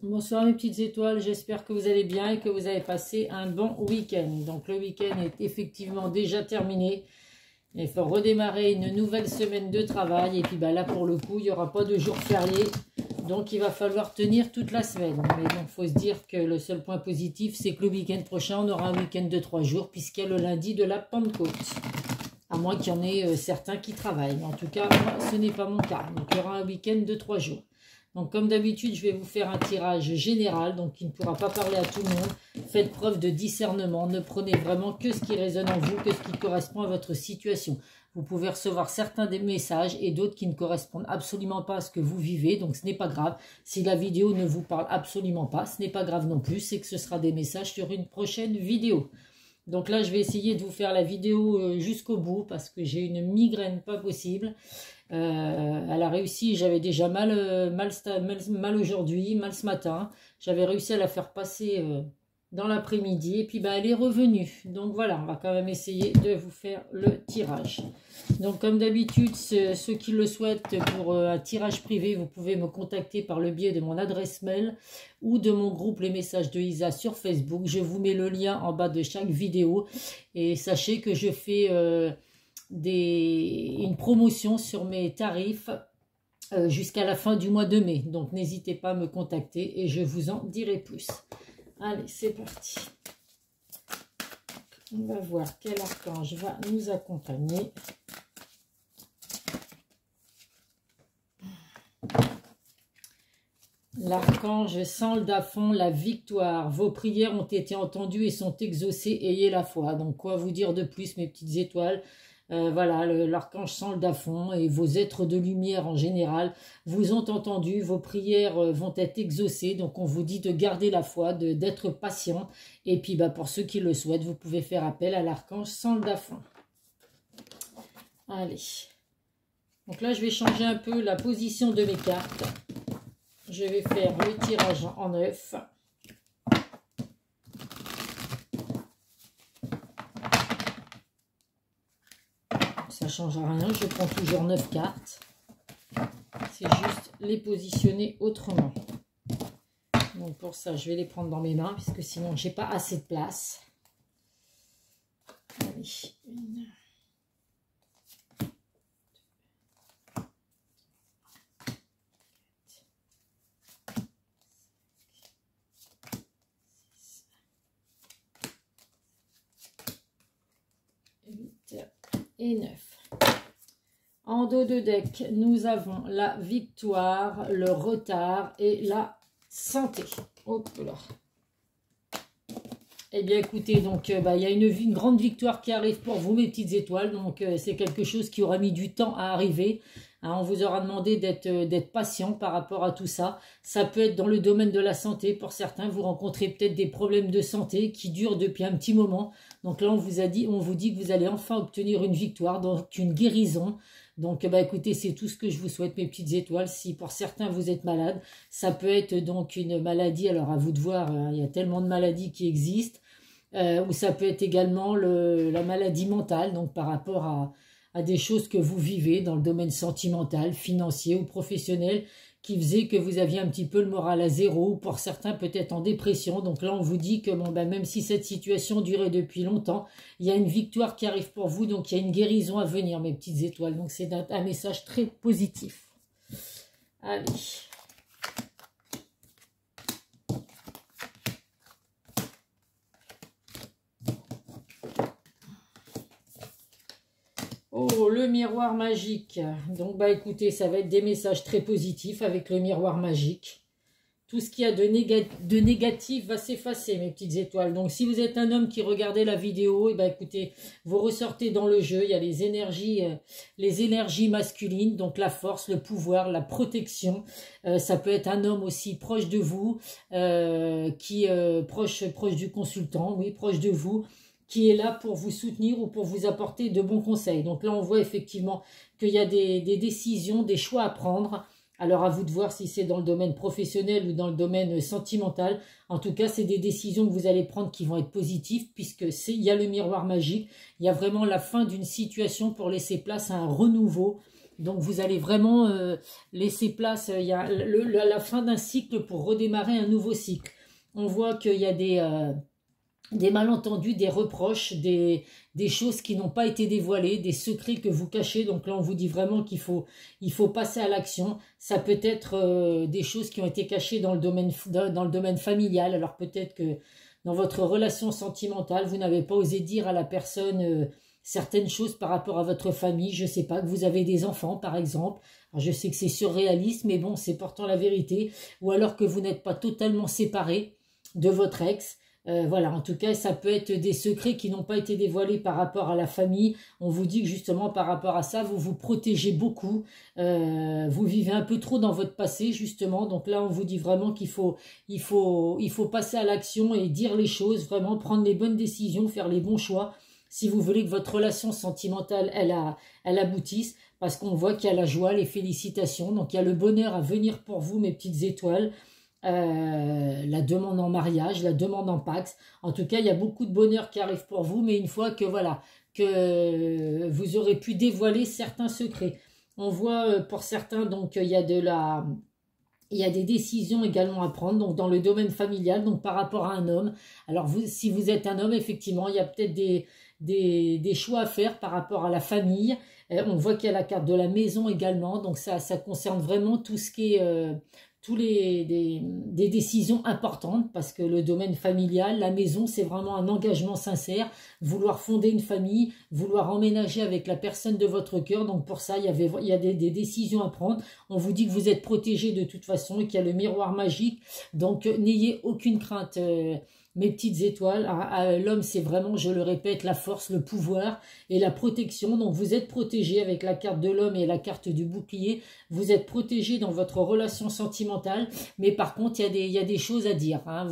Bonsoir mes petites étoiles, j'espère que vous allez bien et que vous avez passé un bon week-end. Donc le week-end est effectivement déjà terminé. Il faut redémarrer une nouvelle semaine de travail. Et puis bah, là pour le coup, il n'y aura pas de jour férié. Donc il va falloir tenir toute la semaine. Mais bon, il faut se dire que le seul point positif, c'est que le week-end prochain, on aura un week-end de 3 jours puisqu'il y a le lundi de la Pentecôte. À moins qu'il y en ait certains qui travaillent. Mais en tout cas, moi, ce n'est pas mon cas. Donc il y aura un week-end de 3 jours. Donc comme d'habitude, je vais vous faire un tirage général, donc qui ne pourra pas parler à tout le monde. Faites preuve de discernement, ne prenez vraiment que ce qui résonne en vous, que ce qui correspond à votre situation. Vous pouvez recevoir certains des messages et d'autres qui ne correspondent absolument pas à ce que vous vivez, donc ce n'est pas grave. Si la vidéo ne vous parle absolument pas, ce n'est pas grave non plus, c'est que ce sera des messages sur une prochaine vidéo. Donc là, je vais essayer de vous faire la vidéo jusqu'au bout parce que j'ai une migraine pas possible. Elle a réussi, j'avais déjà mal aujourd'hui, mal ce matin. J'avais réussi à la faire passer dans l'après-midi et puis bah, elle est revenue. Donc voilà, on va quand même essayer de vous faire le tirage. Donc comme d'habitude, ceux qui le souhaitent pour un tirage privé, vous pouvez me contacter par le biais de mon adresse mail ou de mon groupe Les Messages de Isa sur Facebook. Je vous mets le lien en bas de chaque vidéo et sachez que je fais une promotion sur mes tarifs jusqu'à la fin du mois de mai. Donc n'hésitez pas à me contacter et je vous en dirai plus. Allez, c'est parti. On va voir quel archange va nous accompagner. L'archange Saldafon, la victoire. Vos prières ont été entendues et sont exaucées. Ayez la foi. Donc, quoi vous dire de plus, mes petites étoiles? Voilà, l'archange Saldafon et vos êtres de lumière en général vous ont entendu. Vos prières vont être exaucées. Donc, on vous dit de garder la foi, d'être patient. Et puis, bah, pour ceux qui le souhaitent, vous pouvez faire appel à l'archange Saldafon. Allez. Donc là, je vais changer un peu la position de mes cartes. Je vais faire le tirage en 9. Ça ne change rien, je prends toujours 9 cartes. C'est juste les positionner autrement. Donc pour ça, je vais les prendre dans mes mains, puisque sinon, je n'ai pas assez de place. Allez, 1. 9. En dos de deck, nous avons la victoire, le retard et la santé. Hop là. Eh bien écoutez, donc il y a une grande victoire qui arrive pour vous, mes petites étoiles. Donc c'est quelque chose qui aura mis du temps à arriver. Hein, on vous aura demandé d'être patient par rapport à tout ça. Ça peut être dans le domaine de la santé. Pour certains, vous rencontrez peut-être des problèmes de santé qui durent depuis un petit moment. Donc là, on vous dit que vous allez enfin obtenir une victoire, donc une guérison. Donc écoutez, c'est tout ce que je vous souhaite, mes petites étoiles. Si pour certains, vous êtes malade, ça peut être donc une maladie. Alors à vous de voir, il y a tellement de maladies qui existent. Ou ça peut être également la maladie mentale, donc par rapport à des choses que vous vivez dans le domaine sentimental, financier ou professionnel, qui faisait que vous aviez un petit peu le moral à zéro, ou pour certains peut-être en dépression. Donc là, on vous dit que même si cette situation durait depuis longtemps, il y a une victoire qui arrive pour vous, donc il y a une guérison à venir, mes petites étoiles. Donc c'est un message très positif. Allez. Oh, le miroir magique. Donc, écoutez, ça va être des messages très positifs avec le miroir magique. Tout ce qu'il y a de négatif va s'effacer, mes petites étoiles. Donc, si vous êtes un homme qui regardait la vidéo, écoutez, vous ressortez dans le jeu. Il y a les énergies masculines, donc la force, le pouvoir, la protection. Ça peut être un homme aussi proche de vous, proche du consultant, oui, proche de vous, qui est là pour vous soutenir ou pour vous apporter de bons conseils. Donc là, on voit effectivement qu'il y a des décisions, des choix à prendre. Alors, à vous de voir si c'est dans le domaine professionnel ou dans le domaine sentimental. En tout cas, c'est des décisions que vous allez prendre qui vont être positives puisque il y a le miroir magique. Il y a vraiment la fin d'une situation pour laisser place à un renouveau. Donc vous allez vraiment laisser place, il y a la fin d'un cycle pour redémarrer un nouveau cycle. On voit qu'il y a des malentendus, des reproches, des choses qui n'ont pas été dévoilées, des secrets que vous cachez. Donc là, on vous dit vraiment qu'il faut passer à l'action. Ça peut être des choses qui ont été cachées dans le domaine familial. Alors peut-être que dans votre relation sentimentale, vous n'avez pas osé dire à la personne certaines choses par rapport à votre famille. Je ne sais pas, que vous avez des enfants, par exemple. Alors, je sais que c'est surréaliste, mais bon, c'est pourtant la vérité. Ou alors que vous n'êtes pas totalement séparés de votre ex. Voilà, en tout cas, ça peut être des secrets qui n'ont pas été dévoilés par rapport à la famille. On vous dit que justement, par rapport à ça, vous vous protégez beaucoup. Vous vivez un peu trop dans votre passé, justement. Donc là, on vous dit vraiment qu'il faut passer à l'action et dire les choses, vraiment prendre les bonnes décisions, faire les bons choix. Si vous voulez que votre relation sentimentale, elle aboutisse, parce qu'on voit qu'il y a la joie, les félicitations. Donc il y a le bonheur à venir pour vous, mes petites étoiles. La demande en mariage, la demande en Pax. En tout cas, il y a beaucoup de bonheur qui arrive pour vous, mais une fois que voilà, que vous aurez pu dévoiler certains secrets. On voit pour certains, donc il y a des décisions également à prendre, donc dans le domaine familial, donc par rapport à un homme. Alors vous, si vous êtes un homme, effectivement, il y a peut-être des choix à faire par rapport à la famille. On voit qu'il y a la carte de la maison également, donc ça concerne vraiment tout ce qui est des décisions importantes, parce que le domaine familial, la maison, c'est vraiment un engagement sincère, vouloir fonder une famille, vouloir emménager avec la personne de votre cœur. Donc pour ça, il y a des décisions à prendre. On vous dit que vous êtes protégé de toute façon et qu'il y a le miroir magique, donc n'ayez aucune crainte. Mes petites étoiles, l'homme c'est vraiment, je le répète, la force, le pouvoir et la protection. Donc vous êtes protégé avec la carte de l'homme et la carte du bouclier. Vous êtes protégé dans votre relation sentimentale, mais par contre il y a des choses à dire. Hein.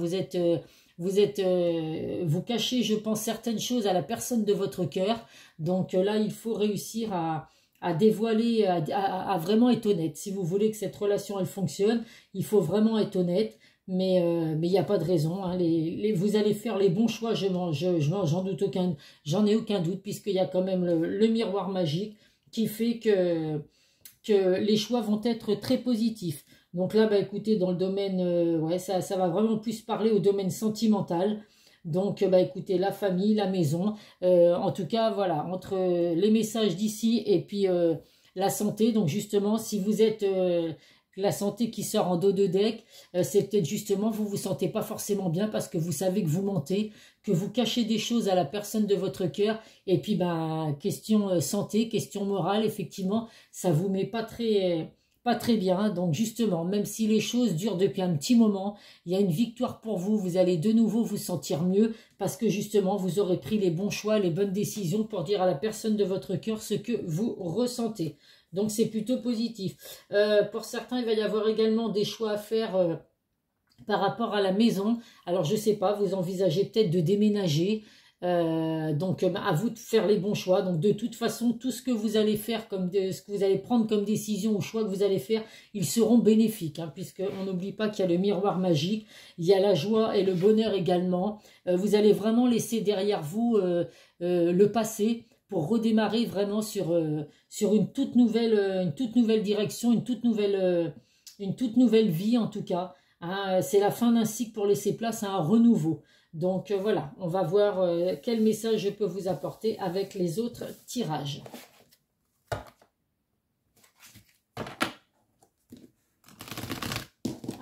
Vous cachez, je pense, certaines choses à la personne de votre cœur. Donc là, il faut réussir à dévoiler, à vraiment être honnête. Si vous voulez que cette relation elle fonctionne, il faut vraiment être honnête. Mais il n'y a pas de raison. Hein. Vous allez faire les bons choix. J'en ai aucun doute, puisqu'il y a quand même le miroir magique qui fait que les choix vont être très positifs. Donc là, bah, écoutez, dans le domaine, ouais, ça va vraiment plus parler au domaine sentimental. Donc, bah, écoutez, la famille, la maison. En tout cas, voilà, entre les messages d'ici et puis la santé. Donc justement, si vous êtes la santé qui sort en dos de deck, c'est peut-être justement vous vous sentez pas forcément bien parce que vous savez que vous mentez, que vous cachez des choses à la personne de votre cœur. Et puis, ben, question santé, question morale, effectivement, ça vous met pas très bien. Donc justement, même si les choses durent depuis un petit moment, il y a une victoire pour vous. Vous allez de nouveau vous sentir mieux parce que justement, vous aurez pris les bons choix, les bonnes décisions pour dire à la personne de votre cœur ce que vous ressentez. Donc c'est plutôt positif. Pour certains, il va y avoir également des choix à faire par rapport à la maison. Alors je ne sais pas, vous envisagez peut-être de déménager. Donc à vous de faire les bons choix. Donc de toute façon, tout ce que vous allez faire, ce que vous allez prendre comme décision ou choix que vous allez faire, ils seront bénéfiques, hein, puisqu'on n'oublie pas qu'il y a le miroir magique, il y a la joie et le bonheur également. Vous allez vraiment laisser derrière vous le passé pour redémarrer vraiment sur une toute nouvelle direction, une toute nouvelle vie en tout cas. Hein. C'est la fin d'un cycle pour laisser place à un renouveau. Donc voilà, on va voir quel message je peux vous apporter avec les autres tirages.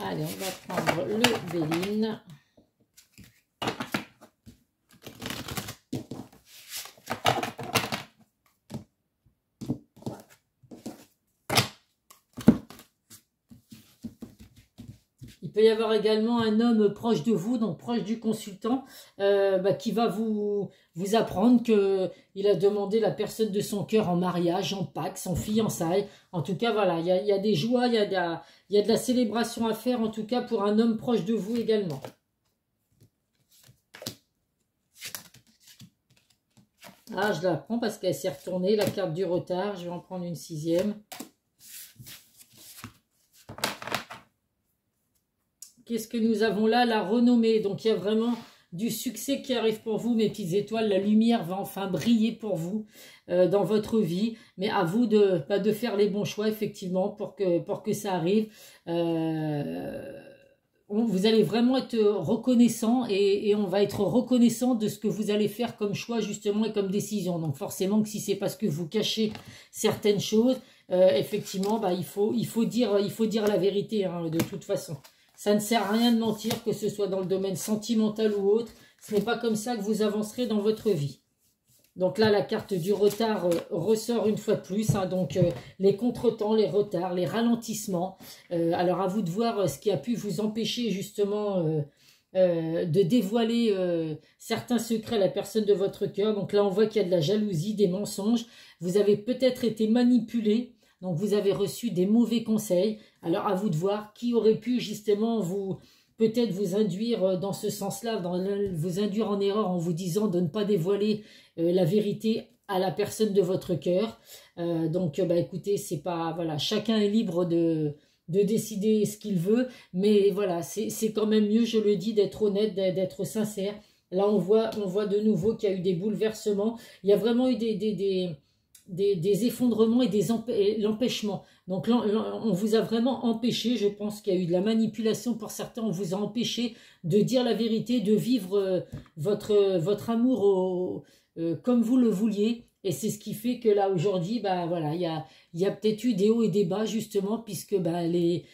Allez, on va prendre le Béline. Il peut y avoir également un homme proche de vous, donc proche du consultant, qui va vous apprendre qu'il a demandé la personne de son cœur en mariage, en Pax, en fiançailles. En tout cas, voilà, il y a des joies, il y a de la célébration à faire, en tout cas pour un homme proche de vous également. Ah, je la prends parce qu'elle s'est retournée, la carte du retard. Je vais en prendre une 6e. Qu'est-ce que nous avons là? La renommée. Donc, il y a vraiment du succès qui arrive pour vous, mes petites étoiles. La lumière va enfin briller pour vous dans votre vie. Mais à vous de faire les bons choix, effectivement, pour que ça arrive. Vous allez vraiment être reconnaissant et on va être reconnaissant de ce que vous allez faire comme choix, justement, et comme décision. Donc, forcément, que si c'est parce que vous cachez certaines choses, effectivement, bah, il faut dire la vérité, hein, de toute façon. Ça ne sert à rien de mentir, que ce soit dans le domaine sentimental ou autre. Ce n'est pas comme ça que vous avancerez dans votre vie. Donc là, la carte du retard ressort une fois de plus. Hein, donc les contretemps, les retards, les ralentissements. Alors à vous de voir ce qui a pu vous empêcher justement de dévoiler certains secrets à la personne de votre cœur. Donc là, on voit qu'il y a de la jalousie, des mensonges. Vous avez peut-être été manipulé. Donc vous avez reçu des mauvais conseils. Alors à vous de voir qui aurait pu justement peut-être vous induire dans ce sens-là, vous induire en erreur en vous disant de ne pas dévoiler la vérité à la personne de votre cœur. Donc bah écoutez, c'est pas, voilà, chacun est libre de décider ce qu'il veut, mais voilà, c'est quand même mieux, je le dis, d'être honnête, d'être sincère. Là on voit de nouveau qu'il y a eu des bouleversements, il y a vraiment eu des effondrements et l'empêchement. Donc là, on vous a vraiment empêché, je pense qu'il y a eu de la manipulation pour certains, on vous a empêché de dire la vérité, de vivre votre amour comme vous le vouliez. Et c'est ce qui fait que là, aujourd'hui, bah, voilà, il y a peut-être eu des hauts et des bas, justement, puisque bah, les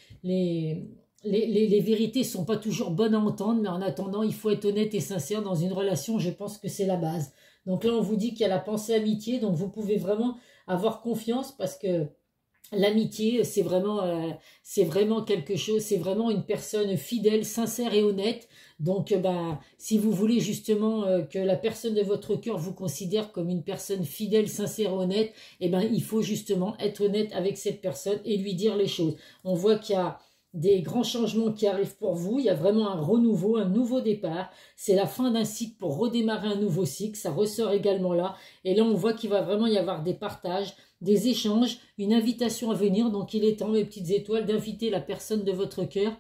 vérités ne sont pas toujours bonnes à entendre, mais en attendant, il faut être honnête et sincère dans une relation, je pense que c'est la base. Donc là, on vous dit qu'il y a la pensée amitié, donc vous pouvez vraiment avoir confiance parce que l'amitié, c'est vraiment quelque chose, c'est vraiment une personne fidèle, sincère et honnête. Donc, ben, si vous voulez justement que la personne de votre cœur vous considère comme une personne fidèle, sincère et honnête, eh ben, il faut justement être honnête avec cette personne et lui dire les choses. On voit qu'il y a des grands changements qui arrivent pour vous, il y a vraiment un renouveau, un nouveau départ, c'est la fin d'un cycle pour redémarrer un nouveau cycle, ça ressort également là, et là on voit qu'il va vraiment y avoir des partages, des échanges, une invitation à venir, donc il est temps, mes petites étoiles, d'inviter la personne de votre cœur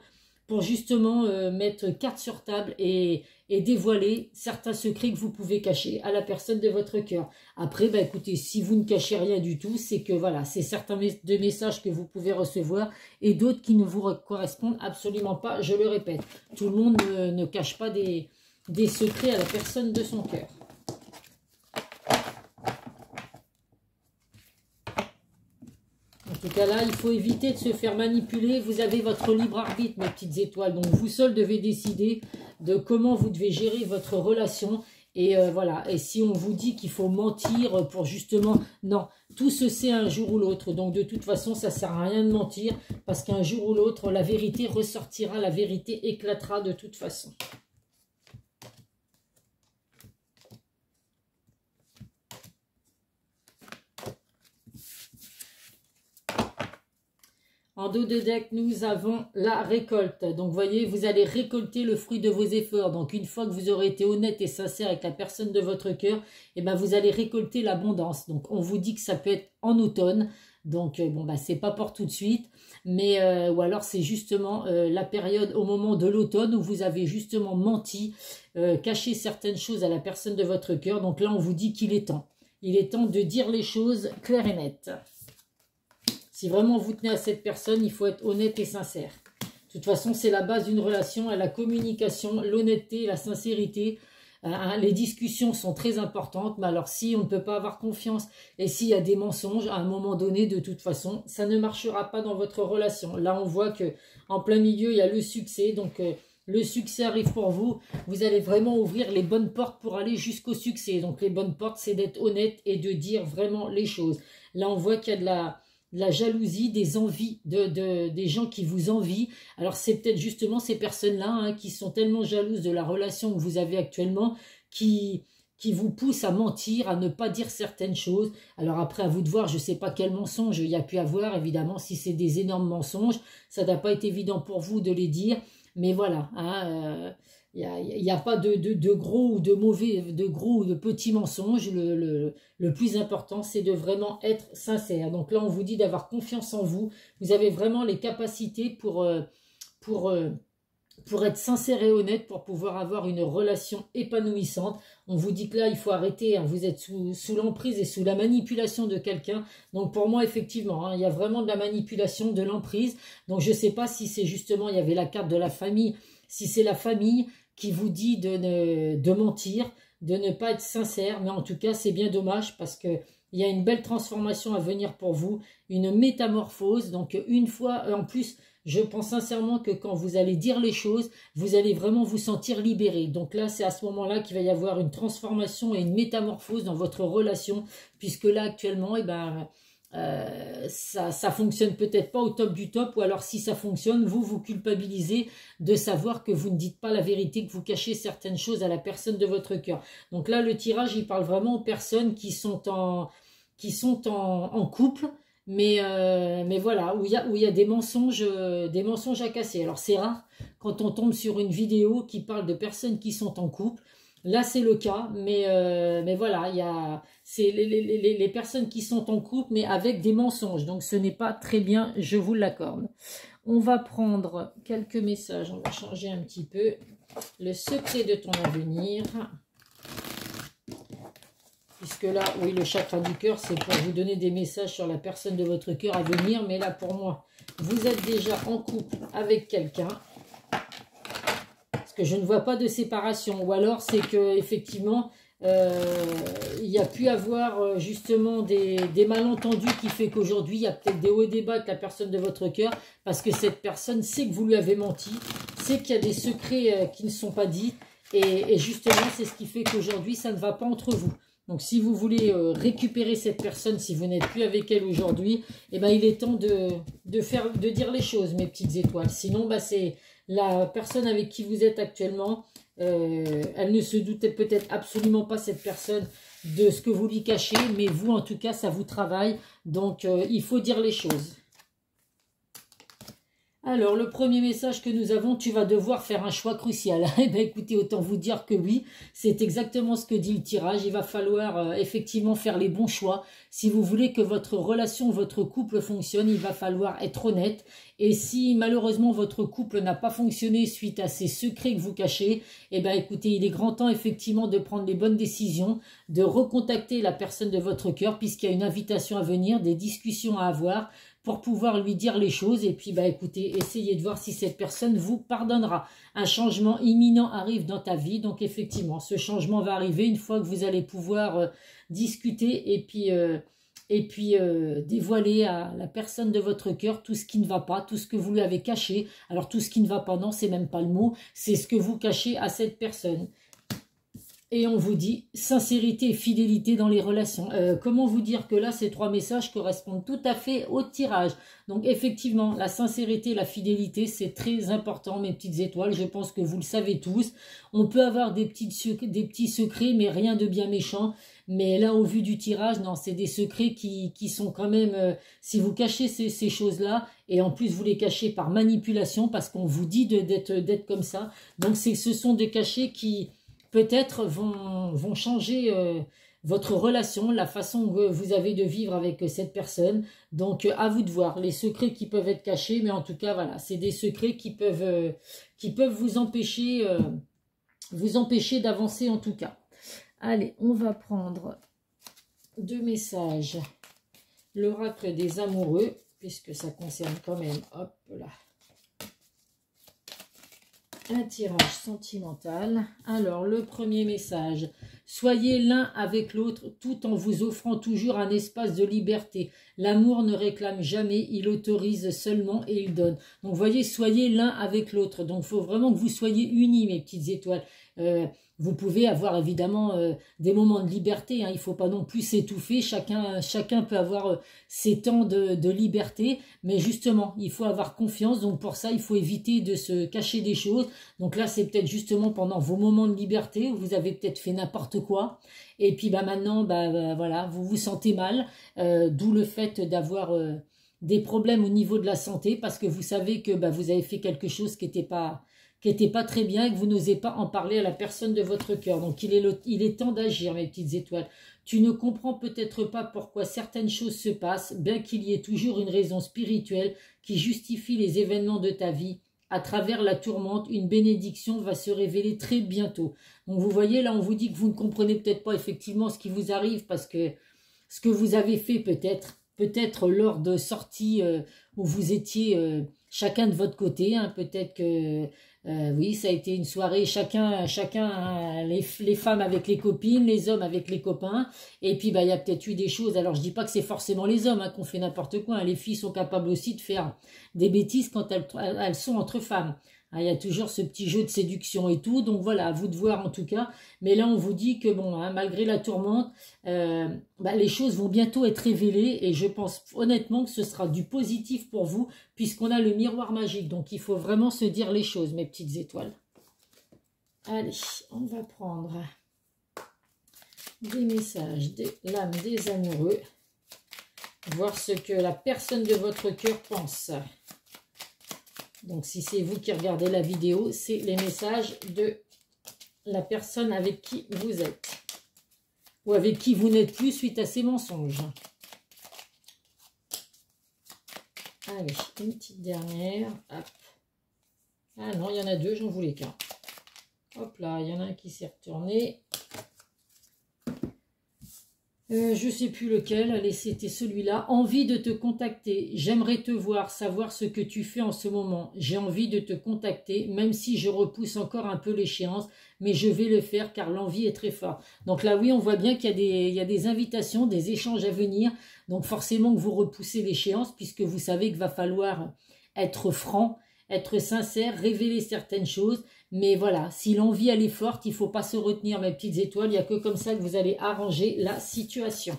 pour justement mettre carte sur table et dévoiler certains secrets que vous pouvez cacher à la personne de votre cœur. Après, bah, écoutez, si vous ne cachez rien du tout, c'est que voilà, c'est certains de messages que vous pouvez recevoir et d'autres qui ne vous correspondent absolument pas, je le répète. Tout le monde ne cache pas des secrets à la personne de son cœur. En tout cas là, il faut éviter de se faire manipuler. Vous avez votre libre arbitre, mes petites étoiles. Donc vous seuls devez décider de comment vous devez gérer votre relation. Et voilà, et si on vous dit qu'il faut mentir pour justement... Non, tout se sait un jour ou l'autre. Donc de toute façon, ça ne sert à rien de mentir. Parce qu'un jour ou l'autre, la vérité ressortira, la vérité éclatera de toute façon. En dos de deck, nous avons la récolte. Donc, vous voyez, vous allez récolter le fruit de vos efforts. Donc, une fois que vous aurez été honnête et sincère avec la personne de votre cœur, eh ben, vous allez récolter l'abondance. Donc, on vous dit que ça peut être en automne. Donc, bon, bah, c'est pas pour tout de suite. Mais, ou alors, c'est justement la période au moment de l'automne où vous avez justement menti, caché certaines choses à la personne de votre cœur. Donc, là, on vous dit qu'il est temps. Il est temps de dire les choses claires et nettes. Si vraiment vous tenez à cette personne, il faut être honnête et sincère. De toute façon, c'est la base d'une relation, la communication, l'honnêteté, la sincérité. Les discussions sont très importantes, mais alors si on ne peut pas avoir confiance et s'il y a des mensonges, à un moment donné, de toute façon, ça ne marchera pas dans votre relation. Là, on voit que en plein milieu, il y a le succès, donc le succès arrive pour vous. Vous allez vraiment ouvrir les bonnes portes pour aller jusqu'au succès. Donc les bonnes portes, c'est d'être honnête et de dire vraiment les choses. Là, on voit qu'il y a de la jalousie, des envies, des gens qui vous envient. Alors c'est peut-être justement ces personnes-là hein, qui sont tellement jalouses de la relation que vous avez actuellement, qui vous poussent à mentir, à ne pas dire certaines choses. Alors après, à vous de voir, je ne sais pas quel mensonge il y a pu avoir, évidemment, si c'est des énormes mensonges, ça n'a pas été évident pour vous de les dire, mais voilà, hein, il n'y a pas de gros ou de mauvais, de gros ou de petits mensonges. Le plus important, c'est de vraiment être sincère. Donc là, on vous dit d'avoir confiance en vous. Vous avez vraiment les capacités pour pour être sincère et honnête, pour pouvoir avoir une relation épanouissante. On vous dit que là, il faut arrêter, hein, vous êtes sous l'emprise et sous la manipulation de quelqu'un. Donc pour moi, effectivement, hein, il y a vraiment de la manipulation, de l'emprise. Donc je ne sais pas si c'est justement, il y avait la carte de la famille, si c'est la famille qui vous dit de mentir, de ne pas être sincère. Mais en tout cas, c'est bien dommage parce que il y a une belle transformation à venir pour vous, une métamorphose. Donc une fois, en plus, je pense sincèrement que quand vous allez dire les choses, vous allez vraiment vous sentir libéré. Donc là, c'est à ce moment-là qu'il va y avoir une transformation et une métamorphose dans votre relation, puisque là, actuellement, eh ben, ça fonctionne peut-être pas au top du top, ou alors si ça fonctionne, vous culpabilisez de savoir que vous ne dites pas la vérité, que vous cachez certaines choses à la personne de votre cœur. Donc là, le tirage, il parle vraiment aux personnes qui sont en couple, mais voilà, où il y a des mensonges à casser. Alors c'est rare quand on tombe sur une vidéo qui parle de personnes qui sont en couple. Là c'est le cas, mais voilà, c'est les personnes qui sont en couple, mais avec des mensonges. Donc ce n'est pas très bien, je vous l'accorde. On va prendre quelques messages, on va changer un petit peu. Le secret de ton avenir. Puisque là, oui, le chakra du cœur, c'est pour vous donner des messages sur la personne de votre cœur à venir. Mais là, pour moi, vous êtes déjà en couple avec quelqu'un. Parce que je ne vois pas de séparation. Ou alors, c'est qu'effectivement, il y a pu avoir justement des malentendus qui fait qu'aujourd'hui, il y a peut-être des hauts et des bas avec la personne de votre cœur. Parce que cette personne sait que vous lui avez menti. Sait qu'il y a des secrets qui ne sont pas dits. Et justement, c'est ce qui fait qu'aujourd'hui, ça ne va pas entre vous. Donc, si vous voulez récupérer cette personne, si vous n'êtes plus avec elle aujourd'hui, eh ben, il est temps de dire les choses, mes petites étoiles. Sinon, bah, c'est la personne avec qui vous êtes actuellement. Elle ne se doutait peut-être absolument pas, cette personne, de ce que vous lui cachez. Mais vous, en tout cas, ça vous travaille. Donc, il faut dire les choses. Alors, le premier message que nous avons, tu vas devoir faire un choix crucial. Eh bien, écoutez, autant vous dire que oui, c'est exactement ce que dit le tirage. Il va falloir effectivement faire les bons choix. Si vous voulez que votre relation, votre couple fonctionne, il va falloir être honnête. Et si malheureusement votre couple n'a pas fonctionné suite à ces secrets que vous cachez, eh bien, écoutez, il est grand temps effectivement de prendre les bonnes décisions, de recontacter la personne de votre cœur, puisqu'il y a une invitation à venir, des discussions à avoir, pour pouvoir lui dire les choses. Et puis, bah, écoutez, essayez de voir si cette personne vous pardonnera. Un changement imminent arrive dans ta vie. Donc, effectivement, ce changement va arriver une fois que vous allez pouvoir discuter et puis dévoiler à la personne de votre cœur tout ce qui ne va pas, tout ce que vous lui avez caché. Alors, tout ce qui ne va pas, non, c'est même pas le mot. C'est ce que vous cachez à cette personne. Et on vous dit sincérité et fidélité dans les relations. Comment vous dire que là, ces trois messages correspondent tout à fait au tirage. Donc effectivement, la sincérité et la fidélité, c'est très important, mes petites étoiles. Je pense que vous le savez tous. On peut avoir des petits secrets, mais rien de bien méchant. Mais là, au vu du tirage, non, c'est des secrets qui sont quand même... si vous cachez ces choses-là, et en plus vous les cachez par manipulation, parce qu'on vous dit d'être comme ça. Donc ce sont des cachets qui... peut-être vont changer votre relation, la façon que vous avez de vivre avec cette personne. Donc, à vous de voir les secrets qui peuvent être cachés. Mais en tout cas, voilà, c'est des secrets qui peuvent vous empêcher d'avancer en tout cas. Allez, on va prendre deux messages. L'oracle des amoureux, puisque ça concerne quand même, hop là. Un tirage sentimental. Alors, le premier message. Soyez l'un avec l'autre tout en vous offrant toujours un espace de liberté. L'amour ne réclame jamais, il autorise seulement et il donne. Donc, vous voyez, soyez l'un avec l'autre. Donc, il faut vraiment que vous soyez unis, mes petites étoiles. Vous pouvez avoir évidemment des moments de liberté, hein. Il ne faut pas non plus s'étouffer. Chacun peut avoir ses temps de liberté. Mais justement, il faut avoir confiance. Donc pour ça, il faut éviter de se cacher des choses. Donc là, c'est peut-être justement pendant vos moments de liberté où vous avez peut-être fait n'importe quoi. Et puis maintenant, voilà, vous vous sentez mal. D'où le fait d'avoir des problèmes au niveau de la santé. Parce que vous savez que vous avez fait quelque chose qui n'était pas très bien et que vous n'osez pas en parler à la personne de votre cœur. Donc, il est temps d'agir, mes petites étoiles. Tu ne comprends peut-être pas pourquoi certaines choses se passent, bien qu'il y ait toujours une raison spirituelle qui justifie les événements de ta vie. à travers la tourmente, une bénédiction va se révéler très bientôt. Donc vous voyez, là on vous dit que vous ne comprenez peut-être pas effectivement ce qui vous arrive parce que ce que vous avez fait peut-être lors de sorties où vous étiez chacun de votre côté, hein, peut-être que oui, ça a été une soirée chacun hein, les femmes avec les copines, les hommes avec les copains, et puis bah il y a peut-être eu des choses. Alors je dis pas que c'est forcément les hommes hein, qu'on fait n'importe quoi, hein. Les filles sont capables aussi de faire des bêtises quand elles sont entre femmes. Hein, il y a toujours ce petit jeu de séduction et tout, donc voilà, à vous de voir en tout cas. Mais là on vous dit que bon, hein, malgré la tourmente, les choses vont bientôt être révélées et je pense honnêtement que ce sera du positif pour vous puisqu'on a le miroir magique. Donc il faut vraiment se dire les choses, mes petites étoiles. Allez, on va prendre des messages de l'âme des amoureux, voir ce que la personne de votre cœur pense. Donc si c'est vous qui regardez la vidéo, c'est les messages de la personne avec qui vous êtes. Ou avec qui vous n'êtes plus suite à ces mensonges. Allez, une petite dernière. Hop. Ah non, il y en a deux, j'en voulais qu'un. Hop là, il y en a un qui s'est retourné. Je ne sais plus lequel. Allez, c'était celui-là. Envie de te contacter. J'aimerais te voir, savoir ce que tu fais en ce moment. J'ai envie de te contacter, même si je repousse encore un peu l'échéance. Mais je vais le faire car l'envie est très forte. Donc là, oui, on voit bien qu'il y a des invitations, des échanges à venir. Donc forcément que vous repoussez l'échéance puisque vous savez qu'il va falloir être franc, être sincère, révéler certaines choses. Mais voilà, si l'envie elle est forte, il ne faut pas se retenir, mes petites étoiles. Il n'y a que comme ça que vous allez arranger la situation.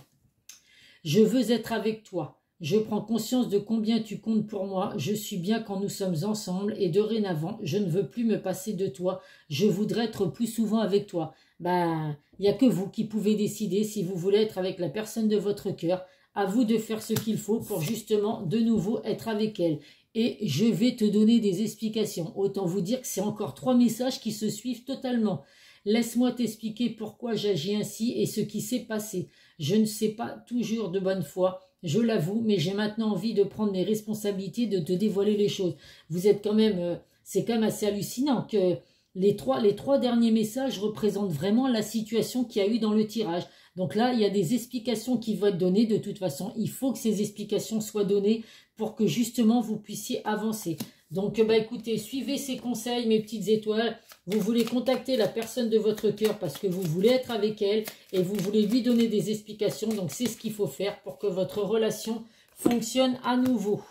Je veux être avec toi. Je prends conscience de combien tu comptes pour moi. Je suis bien quand nous sommes ensemble et dorénavant, je ne veux plus me passer de toi. Je voudrais être plus souvent avec toi. Ben, il n'y a que vous qui pouvez décider si vous voulez être avec la personne de votre cœur. À vous de faire ce qu'il faut pour justement de nouveau être avec elle. Et je vais te donner des explications. Autant vous dire que c'est encore 3 messages qui se suivent totalement. Laisse-moi t'expliquer pourquoi j'agis ainsi et ce qui s'est passé. Je ne sais pas toujours de bonne foi, je l'avoue, mais j'ai maintenant envie de prendre mes responsabilités, de te dévoiler les choses. Vous êtes quand même, c'est quand même assez hallucinant que les trois derniers messages représentent vraiment la situation qu'il y a eu dans le tirage. Donc là, il y a des explications qui vont être données. De toute façon, il faut que ces explications soient données pour que justement vous puissiez avancer. Donc, écoutez, suivez ces conseils, mes petites étoiles. Vous voulez contacter la personne de votre cœur parce que vous voulez être avec elle et vous voulez lui donner des explications. Donc, c'est ce qu'il faut faire pour que votre relation fonctionne à nouveau.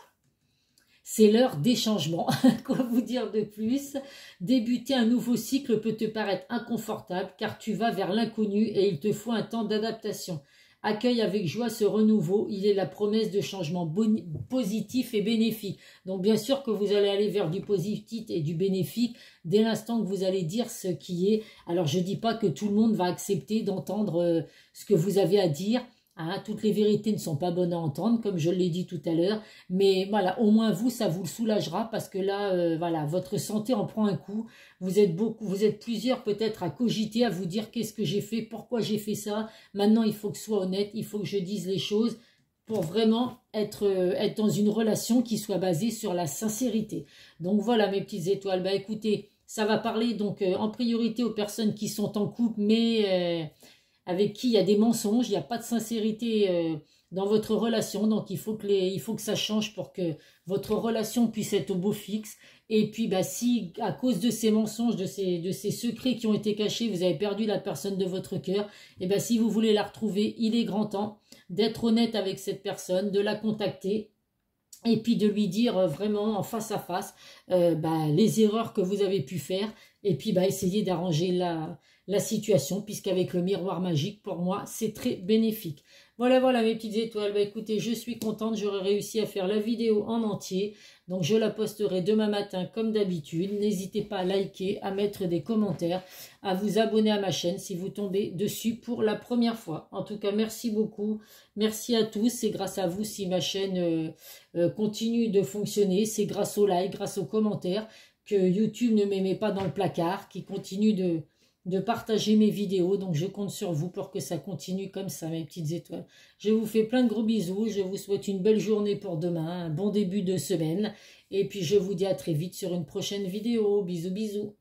C'est l'heure des changements. Quoi vous dire de plus? Débuter un nouveau cycle peut te paraître inconfortable car tu vas vers l'inconnu et il te faut un temps d'adaptation. Accueille avec joie ce renouveau, il est la promesse de changement positif et bénéfique. Donc bien sûr que vous allez aller vers du positif et du bénéfique dès l'instant que vous allez dire ce qui est. Alors je ne dis pas que tout le monde va accepter d'entendre ce que vous avez à dire. Hein, toutes les vérités ne sont pas bonnes à entendre, comme je l'ai dit tout à l'heure. Mais voilà, au moins vous, ça vous le soulagera parce que là, voilà, votre santé en prend un coup. Vous êtes plusieurs peut-être à cogiter, à vous dire qu'est-ce que j'ai fait, pourquoi j'ai fait ça. Maintenant, il faut que je sois honnête, il faut que je dise les choses pour vraiment être dans une relation qui soit basée sur la sincérité. Donc voilà, mes petites étoiles. Bah écoutez, ça va parler donc en priorité aux personnes qui sont en couple, mais avec qui il y a des mensonges, il n'y a pas de sincérité dans votre relation. Donc, il faut que ça change pour que votre relation puisse être au beau fixe. Et puis, si à cause de ces mensonges, de ces secrets qui ont été cachés, vous avez perdu la personne de votre cœur, et si vous voulez la retrouver, il est grand temps d'être honnête avec cette personne, de la contacter. Et puis de lui dire vraiment en face à face les erreurs que vous avez pu faire. Et puis essayer d'arranger la situation, puisqu'avec le miroir magique, pour moi, c'est très bénéfique. Voilà mes petites étoiles. Écoutez, je suis contente, j'aurais réussi à faire la vidéo en entier. Donc je la posterai demain matin comme d'habitude. N'hésitez pas à liker, à mettre des commentaires, à vous abonner à ma chaîne si vous tombez dessus pour la première fois. En tout cas, merci beaucoup. Merci à tous. C'est grâce à vous si ma chaîne continue de fonctionner. C'est grâce aux likes, grâce aux commentaires que YouTube ne m'aimait pas dans le placard, qui continue de partager mes vidéos. Donc je compte sur vous pour que ça continue comme ça, mes petites étoiles. Je vous fais plein de gros bisous. Je vous souhaite une belle journée pour demain, un bon début de semaine. Et puis je vous dis à très vite sur une prochaine vidéo. Bisous, bisous.